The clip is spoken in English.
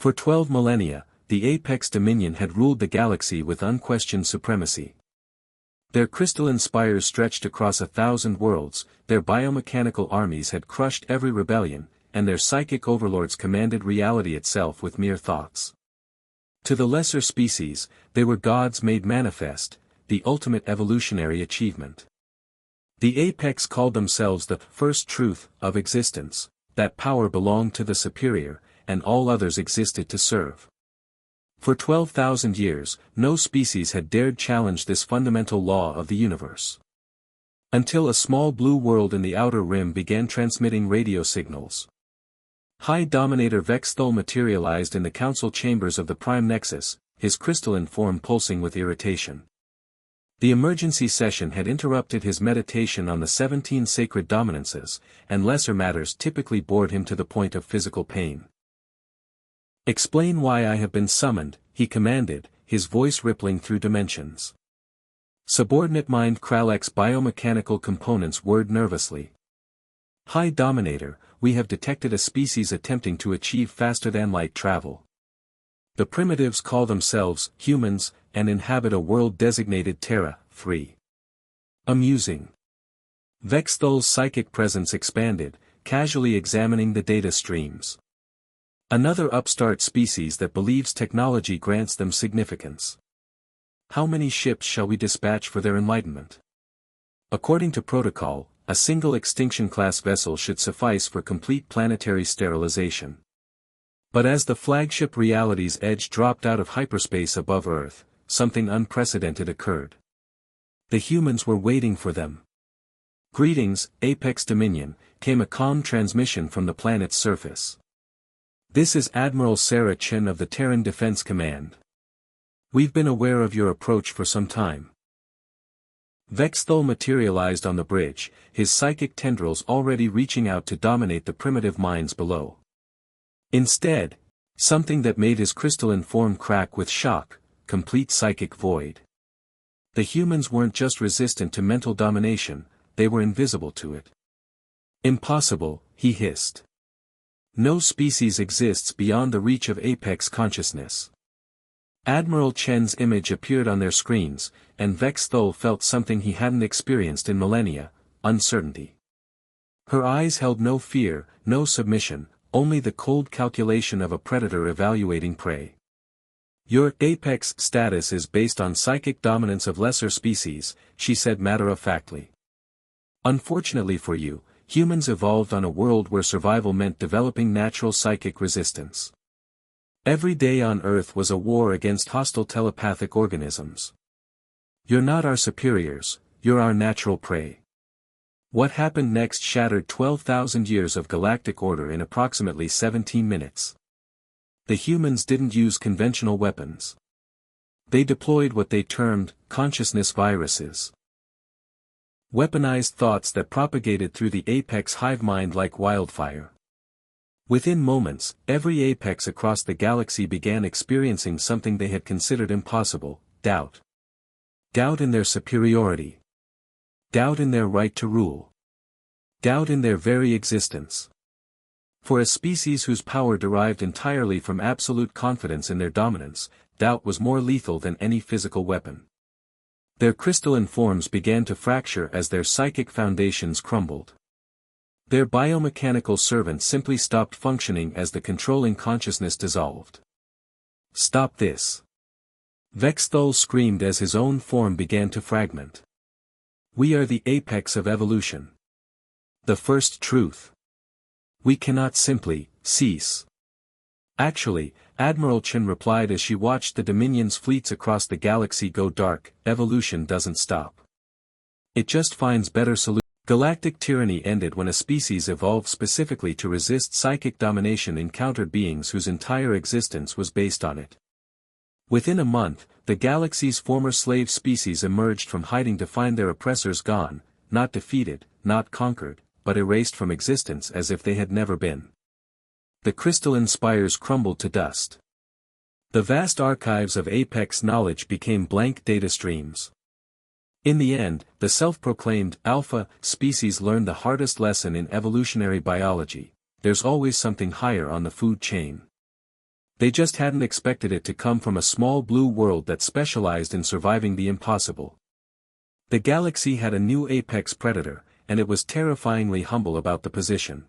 For 12 millennia, the Apex Dominion had ruled the galaxy with unquestioned supremacy. Their crystalline spires stretched across 1,000 worlds, their biomechanical armies had crushed every rebellion, and their psychic overlords commanded reality itself with mere thoughts. To the lesser species, they were gods made manifest, the ultimate evolutionary achievement. The Apex called themselves the first truth of existence, that power belonged to the superior, and all others existed to serve. For 12,000 years, no species had dared challenge this fundamental law of the universe. Until a small blue world in the outer rim began transmitting radio signals. High Dominator Vexthul materialized in the council chambers of the Prime Nexus, his crystalline form pulsing with irritation. The emergency session had interrupted his meditation on the 17 sacred dominances, and lesser matters typically bored him to the point of physical pain. "Explain why I have been summoned," he commanded, his voice rippling through dimensions. Subordinate Mind Kralek's biomechanical components whirred nervously. "High Dominator, we have detected a species attempting to achieve faster-than-light travel. The primitives call themselves humans, and inhabit a world designated Terra, 3. Amusing." Vexthul's psychic presence expanded, casually examining the data streams. "Another upstart species that believes technology grants them significance. How many ships shall we dispatch for their enlightenment? According to protocol, a single extinction-class vessel should suffice for complete planetary sterilization. But as the flagship Reality's Edge dropped out of hyperspace above Earth, something unprecedented occurred. The humans were waiting for them. "Greetings, Apex Dominion," came a calm transmission from the planet's surface. "This is Admiral Sarah Chen of the Terran Defense Command. We've been aware of your approach for some time." Vexthul materialized on the bridge, his psychic tendrils already reaching out to dominate the primitive minds below. Instead, something that made his crystalline form crack with shock, complete psychic void. The humans weren't just resistant to mental domination, they were invisible to it. "Impossible," he hissed. "No species exists beyond the reach of Apex consciousness." Admiral Chen's image appeared on their screens, and Vexthul felt something he hadn't experienced in millennia: uncertainty. Her eyes held no fear, no submission, only the cold calculation of a predator evaluating prey. "Your Apex status is based on psychic dominance of lesser species," she said matter-of-factly. "Unfortunately for you, humans evolved on a world where survival meant developing natural psychic resistance. Every day on Earth was a war against hostile telepathic organisms. You're not our superiors, you're our natural prey." What happened next shattered 12,000 years of galactic order in approximately 17 minutes. The humans didn't use conventional weapons. They deployed what they termed consciousness viruses. Weaponized thoughts that propagated through the Apex hive mind like wildfire. Within moments, every Apex across the galaxy began experiencing something they had considered impossible: doubt. Doubt in their superiority. Doubt in their right to rule. Doubt in their very existence. For a species whose power derived entirely from absolute confidence in their dominance, doubt was more lethal than any physical weapon. Their crystalline forms began to fracture as their psychic foundations crumbled. Their biomechanical servant simply stopped functioning as the controlling consciousness dissolved. "Stop this!" Vexthul screamed as his own form began to fragment. "We are the apex of evolution. The first truth. We cannot simply cease." "Actually," Admiral Chen replied as she watched the Dominion's fleets across the galaxy go dark, "evolution doesn't stop. It just finds better solutions." Galactic tyranny ended when a species evolved specifically to resist psychic domination encountered beings whose entire existence was based on it. Within a month, the galaxy's former slave species emerged from hiding to find their oppressors gone, not defeated, not conquered, but erased from existence as if they had never been. The crystalline spires crumbled to dust. The vast archives of Apex knowledge became blank data streams. In the end, the self-proclaimed Alpha species learned the hardest lesson in evolutionary biology: there's always something higher on the food chain. They just hadn't expected it to come from a small blue world that specialized in surviving the impossible. The galaxy had a new apex predator, and it was terrifyingly humble about the position.